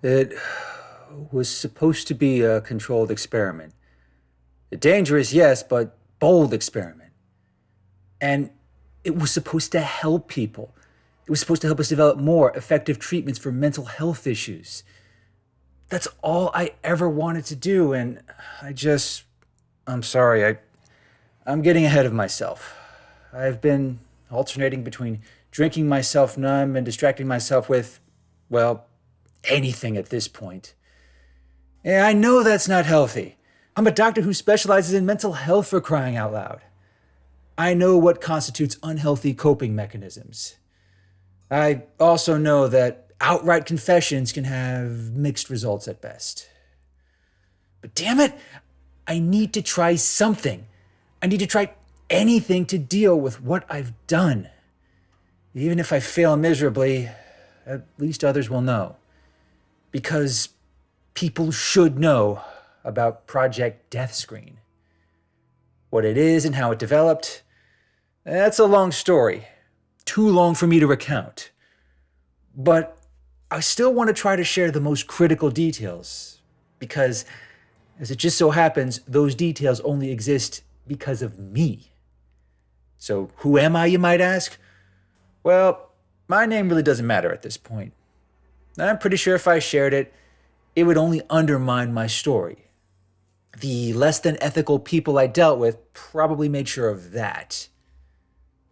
It was supposed to be a controlled experiment. A dangerous, yes, but bold experiment. And it was supposed to help people. It was supposed to help us develop more effective treatments for mental health issues. That's all I ever wanted to do, and I'm sorry, I'm getting ahead of myself. I've been alternating between drinking myself numb and distracting myself with, well, anything at this point. Yeah, I know that's not healthy. I'm a doctor who specializes in mental health, for crying out loud. I know what constitutes unhealthy coping mechanisms. I also know that outright confessions can have mixed results at best. But damn it, I need to try something. I need to try anything to deal with what I've done. Even if I fail miserably, at least others will know. Because people should know about Project Death Screen. What it is and how it developed, that's a long story. Too long for me to recount. But I still want to try to share the most critical details. Because, as it just so happens, those details only exist because of me. So who am I, you might ask? Well, my name really doesn't matter at this point. I'm pretty sure if I shared it, it would only undermine my story. The less than ethical people I dealt with probably made sure of that.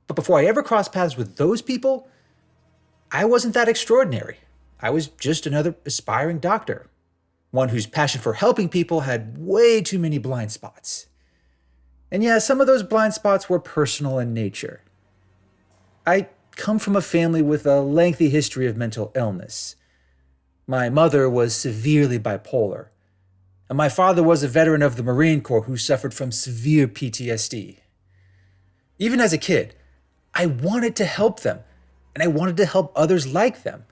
But before I ever crossed paths with those people, I wasn't that extraordinary. I was just another aspiring doctor, one whose passion for helping people had way too many blind spots. And yeah, some of those blind spots were personal in nature. I come from a family with a lengthy history of mental illness. My mother was severely bipolar, and my father was a veteran of the Marine Corps who suffered from severe PTSD. Even as a kid, I wanted to help them, and I wanted to help others like them.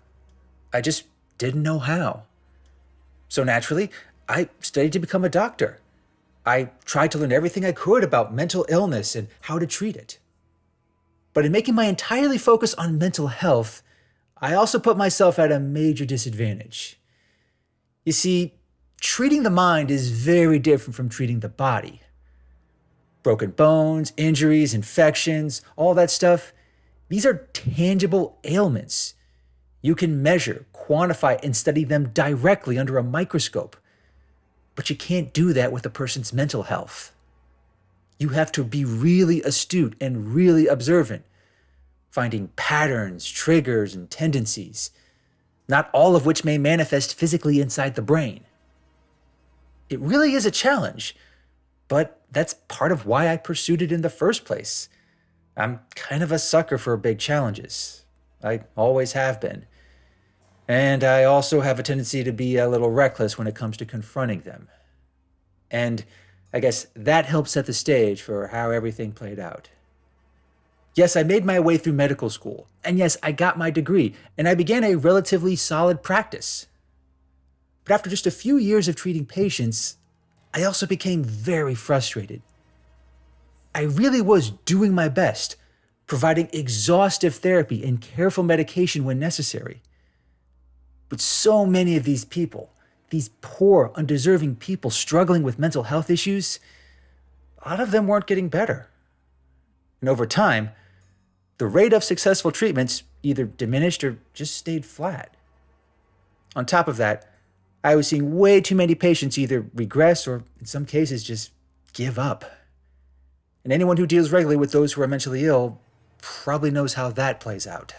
I just didn't know how. So naturally, I studied to become a doctor. I tried to learn everything I could about mental illness and how to treat it. But in making my entirely focus on mental health, I also put myself at a major disadvantage. You see, treating the mind is very different from treating the body. Broken bones, injuries, infections, all that stuff, these are tangible ailments. You can measure, quantify, and study them directly under a microscope. But you can't do that with a person's mental health. You have to be really astute and really observant, finding patterns, triggers, and tendencies, not all of which may manifest physically inside the brain. It really is a challenge, but that's part of why I pursued it in the first place. I'm kind of a sucker for big challenges. I always have been. And I also have a tendency to be a little reckless when it comes to confronting them. And I guess that helped set the stage for how everything played out. Yes, I made my way through medical school, and yes, I got my degree, and I began a relatively solid practice. But after just a few years of treating patients, I also became very frustrated. I really was doing my best, providing exhaustive therapy and careful medication when necessary. But so many of these people, these poor, undeserving people struggling with mental health issues, a lot of them weren't getting better. And over time, the rate of successful treatments either diminished or just stayed flat. On top of that, I was seeing way too many patients either regress or, in some cases, just give up. And anyone who deals regularly with those who are mentally ill probably knows how that plays out.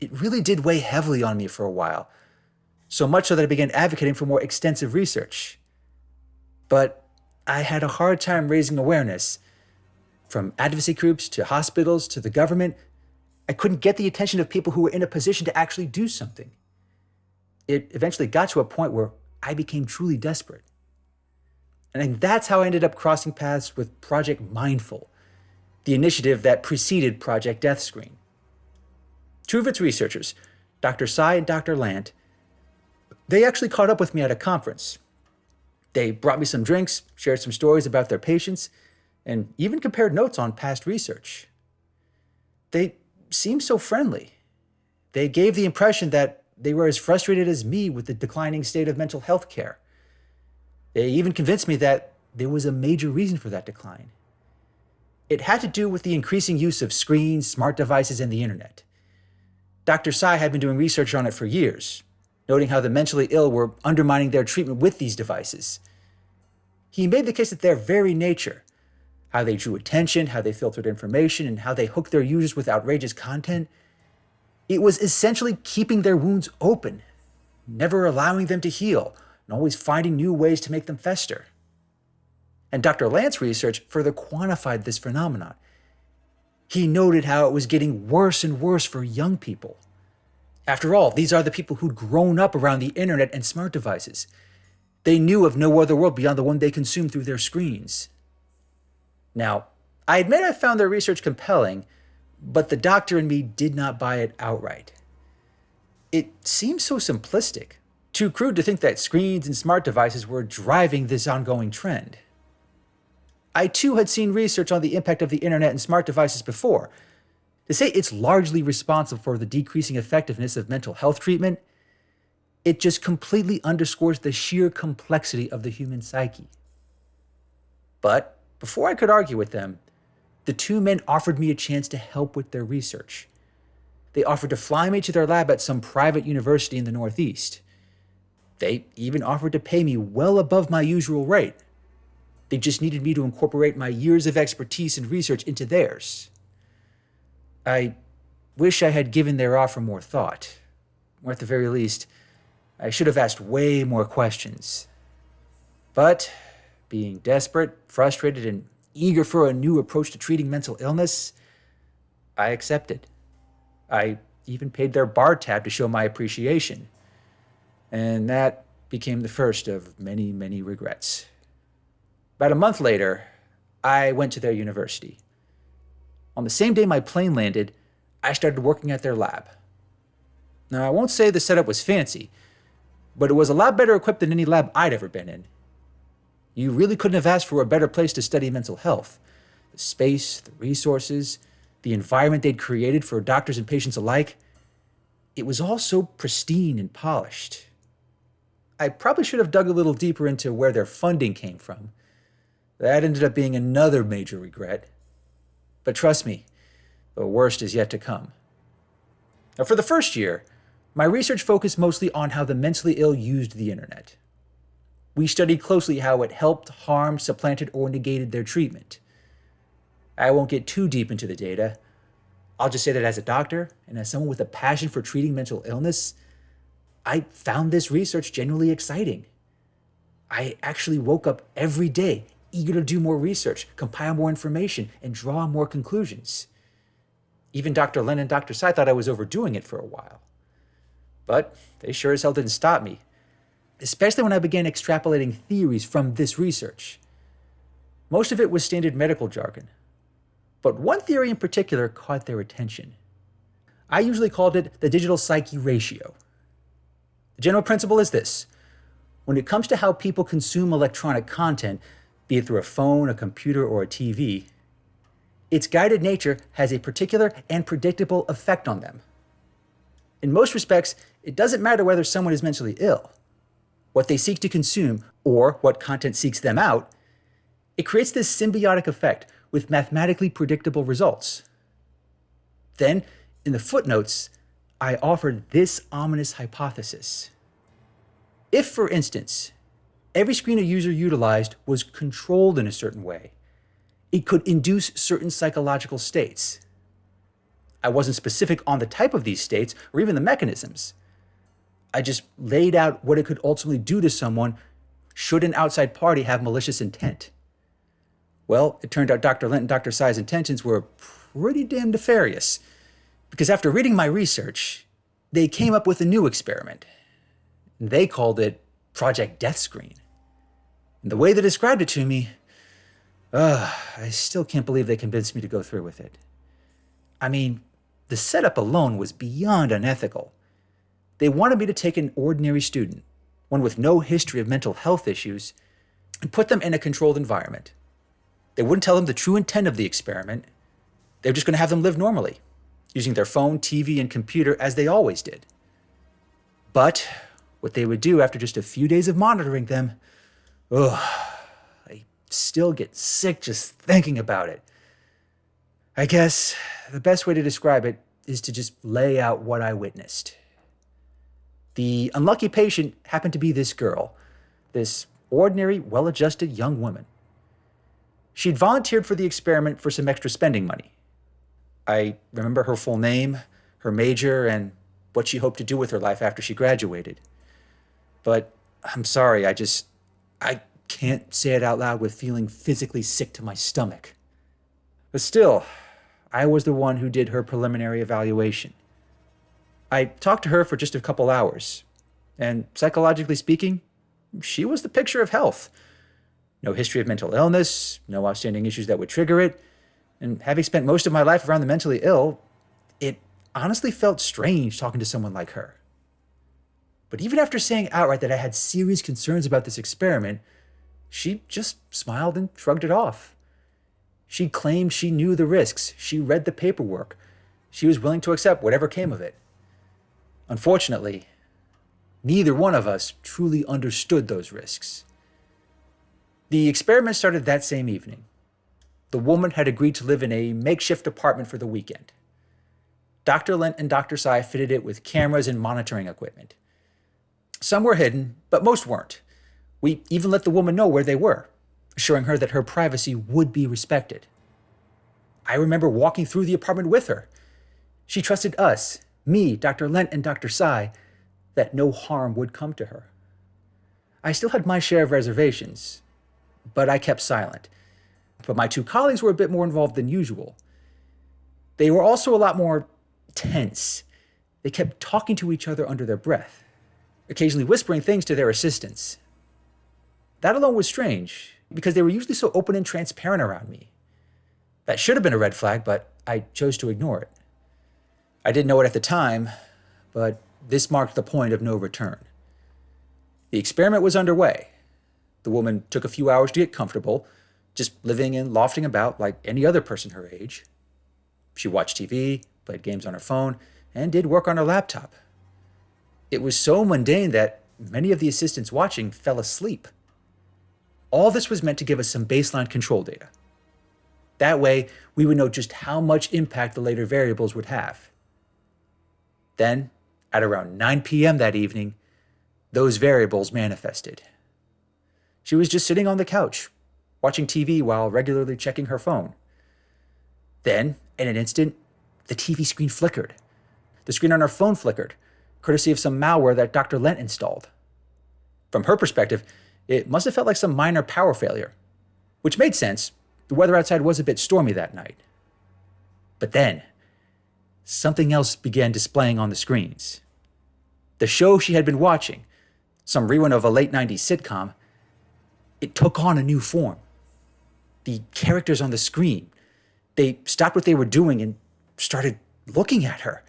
It really did weigh heavily on me for a while, so much so that I began advocating for more extensive research. But I had a hard time raising awareness. From advocacy groups to hospitals to the government, I couldn't get the attention of people who were in a position to actually do something. It eventually got to a point where I became truly desperate. And that's how I ended up crossing paths with Project Mindful, the initiative that preceded Project Death Screen. Two of its researchers, Dr. Tsai and Dr. Lant, they actually caught up with me at a conference. They brought me some drinks, shared some stories about their patients, and even compared notes on past research. They seemed so friendly. They gave the impression that they were as frustrated as me with the declining state of mental health care. They even convinced me that there was a major reason for that decline. It had to do with the increasing use of screens, smart devices, and the internet. Dr. Tsai had been doing research on it for years, noting how the mentally ill were undermining their treatment with these devices. He made the case that their very nature, how they drew attention, how they filtered information, and how they hooked their users with outrageous content, it was essentially keeping their wounds open, never allowing them to heal, and always finding new ways to make them fester. And Dr. Lance's research further quantified this phenomenon. He noted how it was getting worse and worse for young people. After all, these are the people who'd grown up around the internet and smart devices. They knew of no other world beyond the one they consumed through their screens. Now, I admit I found their research compelling, but the doctor in me did not buy it outright. It seems so simplistic, too crude to think that screens and smart devices were driving this ongoing trend. I too had seen research on the impact of the internet and smart devices before. To say it's largely responsible for the decreasing effectiveness of mental health treatment, it just completely underscores the sheer complexity of the human psyche. But before I could argue with them, the two men offered me a chance to help with their research. They offered to fly me to their lab at some private university in the Northeast. They even offered to pay me well above my usual rate. They just needed me to incorporate my years of expertise and research into theirs. I wish I had given their offer more thought, or at the very least, I should have asked way more questions. But being desperate, frustrated, and eager for a new approach to treating mental illness, I accepted. I even paid their bar tab to show my appreciation. And that became the first of many, many regrets. About a month later, I went to their university. On the same day my plane landed, I started working at their lab. Now, I won't say the setup was fancy, but it was a lot better equipped than any lab I'd ever been in. You really couldn't have asked for a better place to study mental health. The space, the resources, the environment they'd created for doctors and patients alike, it was all so pristine and polished. I probably should have dug a little deeper into where their funding came from. That ended up being another major regret. But trust me, the worst is yet to come. Now, for the first year, my research focused mostly on how the mentally ill used the internet. We studied closely how it helped, harmed, supplanted, or negated their treatment. I won't get too deep into the data. I'll just say that as a doctor and as someone with a passion for treating mental illness, I found this research genuinely exciting. I actually woke up every day eager to do more research, compile more information, and draw more conclusions. Even Dr. Lin and Dr. Tsai thought I was overdoing it for a while. But they sure as hell didn't stop me, especially when I began extrapolating theories from this research. Most of it was standard medical jargon, but one theory in particular caught their attention. I usually called it the digital psyche ratio. The general principle is this: when it comes to how people consume electronic content, be it through a phone, a computer, or a TV, its guided nature has a particular and predictable effect on them. In most respects, it doesn't matter whether someone is mentally ill. What they seek to consume, or what content seeks them out, it creates this symbiotic effect with mathematically predictable results. Then, in the footnotes, I offered this ominous hypothesis. If, for instance, every screen a user utilized was controlled in a certain way, it could induce certain psychological states. I wasn't specific on the type of these states or even the mechanisms. I just laid out what it could ultimately do to someone should an outside party have malicious intent. Well, it turned out Dr. Lent and Dr. Tsai's intentions were pretty damn nefarious, because after reading my research, they came up with a new experiment. They called it Project Death Screen. And the way they described it to me, I still can't believe they convinced me to go through with it. I mean, the setup alone was beyond unethical. They wanted me to take an ordinary student, one with no history of mental health issues, and put them in a controlled environment. They wouldn't tell them the true intent of the experiment. They were just going to have them live normally, using their phone, TV, and computer as they always did. But what they would do after just a few days of monitoring them, ugh, I still get sick just thinking about it. I guess the best way to describe it is to just lay out what I witnessed. The unlucky patient happened to be this girl, this ordinary, well-adjusted young woman. She'd volunteered for the experiment for some extra spending money. I remember her full name, her major, and what she hoped to do with her life after she graduated. But I'm sorry, I can't say it out loud with feeling physically sick to my stomach. But still, I was the one who did her preliminary evaluation. I talked to her for just a couple hours, and psychologically speaking, she was the picture of health. No history of mental illness, no outstanding issues that would trigger it, and having spent most of my life around the mentally ill, it honestly felt strange talking to someone like her. But even after saying outright that I had serious concerns about this experiment, she just smiled and shrugged it off. She claimed she knew the risks, she read the paperwork, she was willing to accept whatever came of it. Unfortunately, neither one of us truly understood those risks. The experiment started that same evening. The woman had agreed to live in a makeshift apartment for the weekend. Dr. Lent and Dr. Sai fitted it with cameras and monitoring equipment. Some were hidden, but most weren't. We even let the woman know where they were, assuring her that her privacy would be respected. I remember walking through the apartment with her. She trusted us, me, Dr. Lent, and Dr. Sai, that no harm would come to her. I still had my share of reservations, but I kept silent. But my two colleagues were a bit more involved than usual. They were also a lot more tense. They kept talking to each other under their breath, occasionally whispering things to their assistants. That alone was strange, because they were usually so open and transparent around me. That should have been a red flag, but I chose to ignore it. I didn't know it at the time, but this marked the point of no return. The experiment was underway. The woman took a few hours to get comfortable, just living and lofting about like any other person her age. She watched TV, played games on her phone, and did work on her laptop. It was so mundane that many of the assistants watching fell asleep. All this was meant to give us some baseline control data. That way, we would know just how much impact the later variables would have. Then, at around 9 p.m. that evening, those variables manifested. She was just sitting on the couch, watching TV while regularly checking her phone. Then, in an instant, the TV screen flickered. The screen on her phone flickered, courtesy of some malware that Dr. Lent installed. From her perspective, it must have felt like some minor power failure, which made sense. The weather outside was a bit stormy that night. But then, something else began displaying on the screens. The show she had been watching, some rerun of a late 90s sitcom, it took on a new form. The characters on the screen, they stopped what they were doing and started looking at her.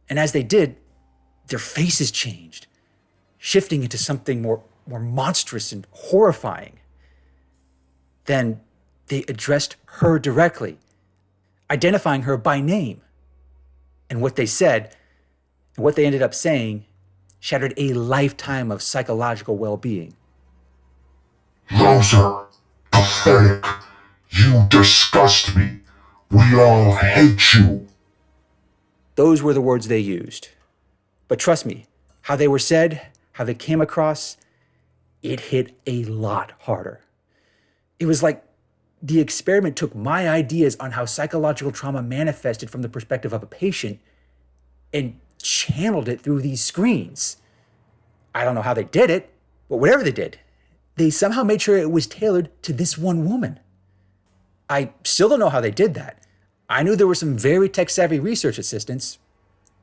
And as they did, their faces changed, shifting into something more monstrous and horrifying. Then they addressed her directly, identifying her by name. And what they said, and what they ended up saying, shattered a lifetime of psychological well-being. Loser, pathetic, you disgust me. We all hate you. Those were the words they used. But trust me, how they were said, how they came across, it hit a lot harder. It was like the experiment took my ideas on how psychological trauma manifested from the perspective of a patient and channeled it through these screens. I don't know how they did it, but whatever they did, they somehow made sure it was tailored to this one woman. I still don't know how they did that. I knew there were some very tech-savvy research assistants.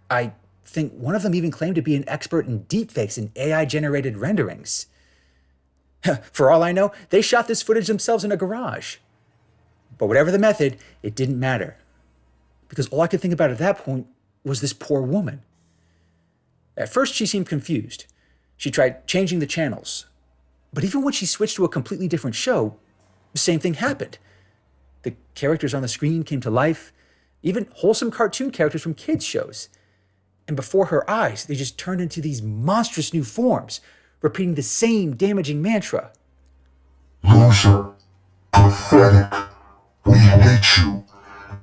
I think one of them even claimed to be an expert in deepfakes and AI-generated renderings. For all I know, they shot this footage themselves in a garage. But whatever the method, it didn't matter. Because all I could think about at that point was this poor woman. At first, she seemed confused. She tried changing the channels. But even when she switched to a completely different show, the same thing happened. The characters on the screen came to life, even wholesome cartoon characters from kids' shows. And before her eyes, they just turned into these monstrous new forms, repeating the same damaging mantra. Loser. Pathetic. We hate you.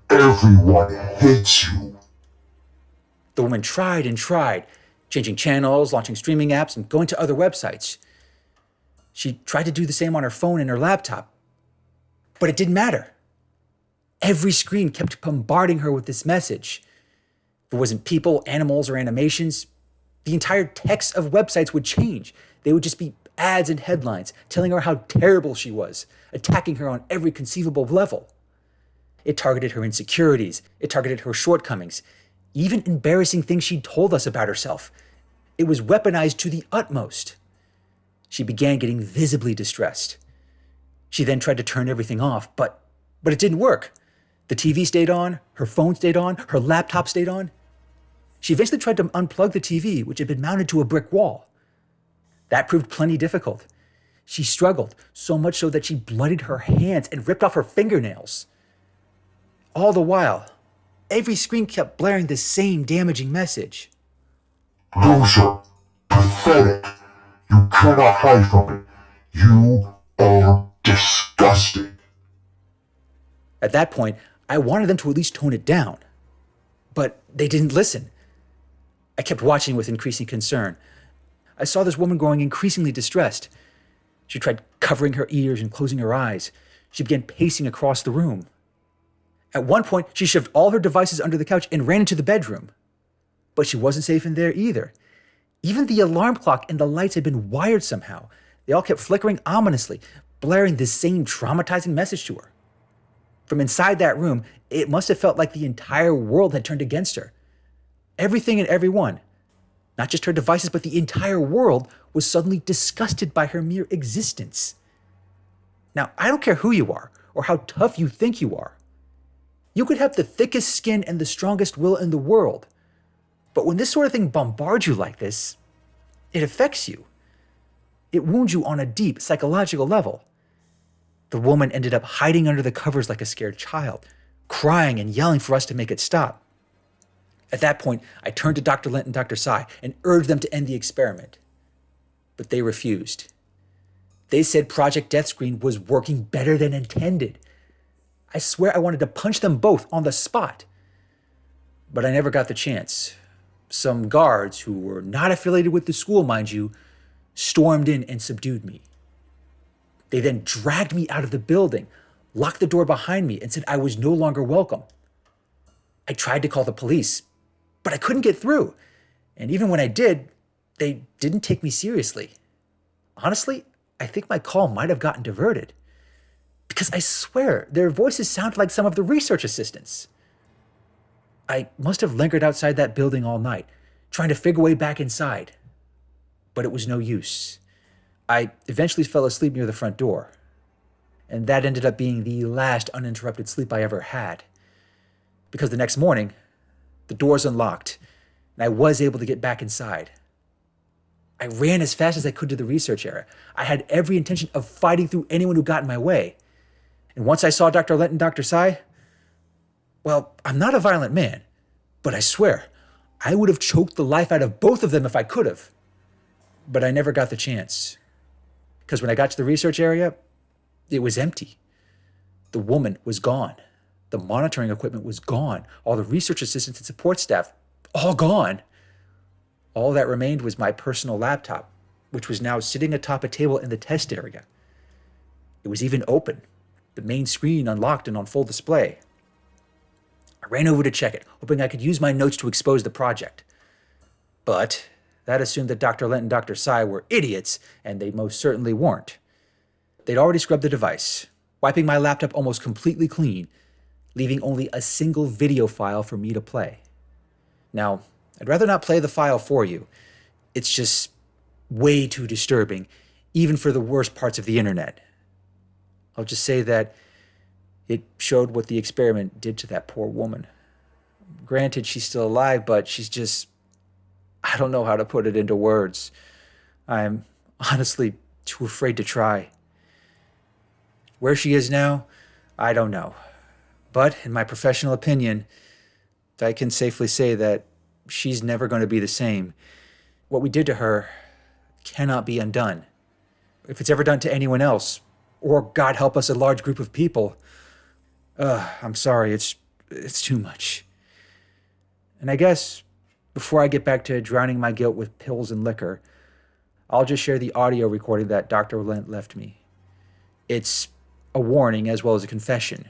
Everyone hates you. The woman tried and tried, changing channels, launching streaming apps, and going to other websites. She tried to do the same on her phone and her laptop, but it didn't matter. Every screen kept bombarding her with this message. If it wasn't people, animals, or animations, the entire text of websites would change. They would just be ads and headlines telling her how terrible she was, attacking her on every conceivable level. It targeted her insecurities. It targeted her shortcomings, even embarrassing things she'd told us about herself. It was weaponized to the utmost. She began getting visibly distressed. She then tried to turn everything off, but it didn't work. The TV stayed on, her phone stayed on, her laptop stayed on. She eventually tried to unplug the TV, which had been mounted to a brick wall. That proved plenty difficult. She struggled, so much so that she bloodied her hands and ripped off her fingernails. All the while, every screen kept blaring the same damaging message. Loser. Pathetic. You cannot hide from it. You are disgusting. At that point, I wanted them to at least tone it down. But they didn't listen. I kept watching with increasing concern. I saw this woman growing increasingly distressed. She tried covering her ears and closing her eyes. She began pacing across the room. At one point, she shoved all her devices under the couch and ran into the bedroom. But she wasn't safe in there either. Even the alarm clock and the lights had been wired somehow. They all kept flickering ominously, blaring this same traumatizing message to her. From inside that room, it must have felt like the entire world had turned against her. Everything and everyone, not just her devices, but the entire world, was suddenly disgusted by her mere existence. Now, I don't care who you are or how tough you think you are. You could have the thickest skin and the strongest will in the world. But when this sort of thing bombards you like this, it affects you. It wounds you on a deep psychological level. The woman ended up hiding under the covers like a scared child, crying and yelling for us to make it stop. At that point, I turned to Dr. Lent and Dr. Sai and urged them to end the experiment. But they refused. They said Project Death Screen was working better than intended. I swear I wanted to punch them both on the spot. But I never got the chance. Some guards, who were not affiliated with the school, mind you, stormed in and subdued me. They then dragged me out of the building, locked the door behind me, and said I was no longer welcome. I tried to call the police, but I couldn't get through. And even when I did, they didn't take me seriously. Honestly, I think my call might have gotten diverted. Because I swear, their voices sounded like some of the research assistants. I must have lingered outside that building all night, trying to figure a way back inside. But it was no use. I eventually fell asleep near the front door. And that ended up being the last uninterrupted sleep I ever had. Because the next morning, the doors unlocked, and I was able to get back inside. I ran as fast as I could to the research area. I had every intention of fighting through anyone who got in my way. And once I saw Dr. Lent and Dr. Sai, well, I'm not a violent man, but I swear, I would have choked the life out of both of them if I could have. But I never got the chance. Because when I got to the research area, it was empty. The woman was gone. The monitoring equipment was gone. All the research assistants and support staff, all gone. All that remained was my personal laptop, which was now sitting atop a table in the test area. It was even open, the main screen unlocked and on full display. I ran over to check it, hoping I could use my notes to expose the project. But that assumed that Dr. Lent and Dr. Sai were idiots, and they most certainly weren't. They'd already scrubbed the device, wiping my laptop almost completely clean, leaving only a single video file for me to play. Now, I'd rather not play the file for you. It's just way too disturbing, even for the worst parts of the internet. I'll just say that it showed what the experiment did to that poor woman. Granted, she's still alive, but she's just... I don't know how to put it into words. I'm honestly too afraid to try. Where she is now, I don't know. But in my professional opinion, I can safely say that she's never going to be the same. What we did to her cannot be undone. If it's ever done to anyone else, or God help us, a large group of people, I'm sorry, it's too much. And I guess before I get back to drowning my guilt with pills and liquor, I'll just share the audio recording that Dr. Lent left me. It's a warning as well as a confession,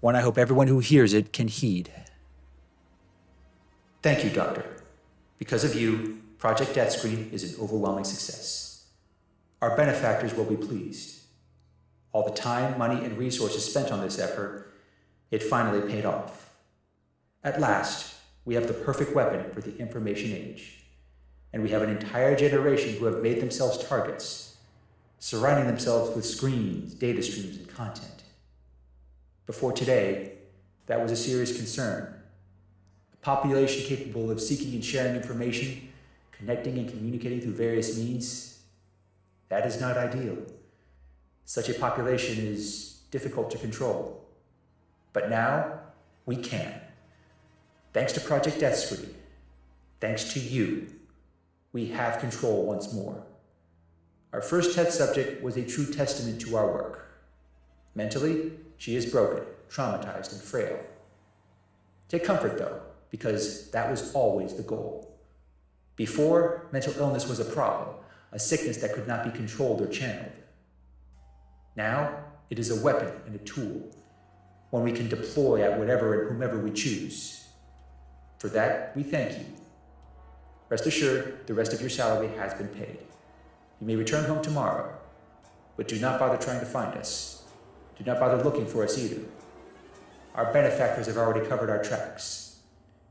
one I hope everyone who hears it can heed. Thank you, Doctor. Because of you, Project Death Screen is an overwhelming success. Our benefactors will be pleased. All the time, money, and resources spent on this effort, it finally paid off. At last, we have the perfect weapon for the information age. And we have an entire generation who have made themselves targets, surrounding themselves with screens, data streams, and content. Before today, that was a serious concern. A population capable of seeking and sharing information, connecting and communicating through various means, that is not ideal. Such a population is difficult to control. But now, we can. Thanks to Project Death Screen, thanks to you, we have control once more. Our first test subject was a true testament to our work. Mentally, she is broken, traumatized, and frail. Take comfort, though, because that was always the goal. Before, mental illness was a problem, a sickness that could not be controlled or channeled. Now, it is a weapon and a tool, one we can deploy at whatever and whomever we choose. For that, we thank you. Rest assured, the rest of your salary has been paid. You may return home tomorrow, but do not bother trying to find us. Do not bother looking for us either. Our benefactors have already covered our tracks,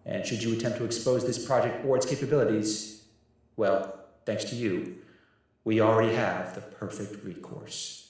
and should you attempt to expose this project or its capabilities, well, thanks to you, we already have the perfect recourse.